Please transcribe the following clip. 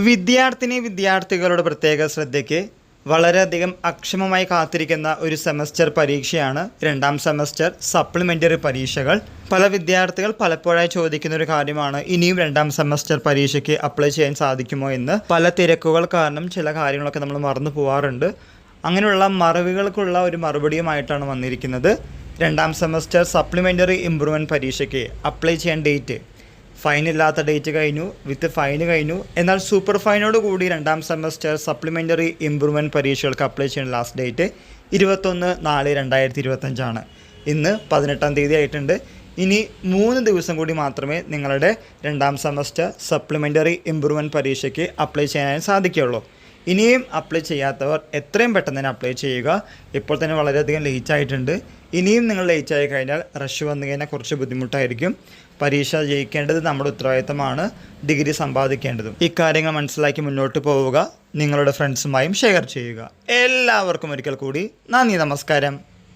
വിദ്യാർത്ഥികളുടെ പ്രത്യേക ശ്രദ്ധയ്ക്ക് വളരെയധികം അക്ഷമമായി കാത്തിരിക്കുന്ന ഒരു സെമസ്റ്റർ പരീക്ഷയാണ് രണ്ടാം സെമസ്റ്റർ സപ്ലിമെൻ്ററി പരീക്ഷകൾ. പല വിദ്യാർത്ഥികൾ പലപ്പോഴായി ചോദിക്കുന്ന ഒരു കാര്യമാണ്, ഇനിയും രണ്ടാം സെമസ്റ്റർ പരീക്ഷയ്ക്ക് അപ്ലൈ ചെയ്യാൻ സാധിക്കുമോ എന്ന്. പല തിരക്കുകൾ കാരണം ചില കാര്യങ്ങളൊക്കെ നമ്മൾ മറന്നു പോകാറുണ്ട്. അങ്ങനെയുള്ള മറവികൾക്കുള്ള ഒരു മറുപടിയുമായിട്ടാണ് വന്നിരിക്കുന്നത്. രണ്ടാം സെമസ്റ്റർ സപ്ലിമെൻ്ററി ഇംപ്രൂവ്മെൻറ്റ് പരീക്ഷയ്ക്ക് അപ്ലൈ ചെയ്യാൻ ഡേറ്റ്, ഫൈൻ ഇല്ലാത്ത ഡേറ്റ് കഴിഞ്ഞു, വിത്ത് ഫൈൻ കഴിഞ്ഞു. എന്നാൽ സൂപ്പർ ഫൈനോട് കൂടി രണ്ടാം സെമസ്റ്റർ സപ്ലിമെൻ്ററി ഇംപ്രൂവ്മെൻറ്റ് പരീക്ഷകൾക്ക് അപ്ലൈ ചെയ്യാൻ ലാസ്റ്റ് ഡേറ്റ് 21/4/2025 ഇന്ന് 18-ാം തീയതി ആയിട്ടുണ്ട്. ഇനി 3 ദിവസം കൂടി മാത്രമേ നിങ്ങളുടെ രണ്ടാം സെമസ്റ്റർ സപ്ലിമെൻ്ററി ഇംപ്രൂവ്മെൻറ്റ് പരീക്ഷയ്ക്ക് അപ്ലൈ ചെയ്യാൻ സാധിക്കുകയുള്ളൂ. ഇനിയും അപ്ലൈ ചെയ്യാത്തവർ എത്രയും പെട്ടെന്ന് തന്നെ അപ്ലൈ ചെയ്യുക. ഇപ്പോൾ തന്നെ വളരെയധികം ലേറ്റ് ആയിട്ടുണ്ട്. ഇനിയും നിങ്ങൾ ലേറ്റ് ആയി കഴിഞ്ഞാൽ റഷ് വന്നു കഴിഞ്ഞാൽ കുറച്ച് ബുദ്ധിമുട്ടായിരിക്കും. പരീക്ഷ ജയിക്കേണ്ടത് നമ്മുടെ ഉത്തരവാദിത്തമാണ്, ഡിഗ്രി സമ്പാദിക്കേണ്ടതും. ഇക്കാര്യങ്ങൾ മനസ്സിലാക്കി മുന്നോട്ട് പോവുക. നിങ്ങളുടെ ഫ്രണ്ട്സുമായും ഷെയർ ചെയ്യുക. എല്ലാവർക്കും ഒരിക്കൽ കൂടി നന്ദി, നമസ്കാരം.